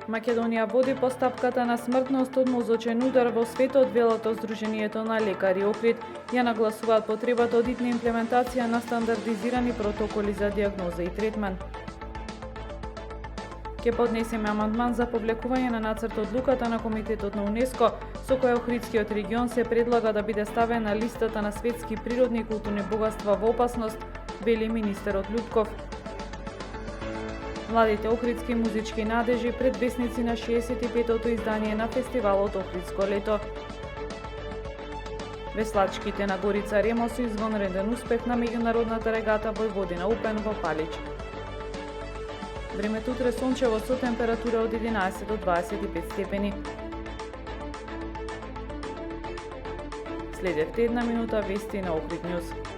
Македонија води постапката на смртност од мозочен удар во светот, велото Сдруженијето на лекари Охрид. Ја нагласуваат потребата од итна имплементација на стандардизирани протоколи за диагноза и третман. Ке поднесеме амандман за повлекување на нацрт одлуката на Комитетот на УНЕСКО, со која Охридскиот регион се предлага да биде ставен на листата на светски природни и културни богатства во опасност, вели министерот Љупков. Младите охридски музички надежи предвесници на 65-тото издание на фестивалот Охридско лето. Веслачките на Горица Ремо со извонреден успех на меѓународната регата Војводина Опен во Палич. Времето утре сончево со температура од 11 до 25 степени. Следевте една минута вести на Охрид Нјуз.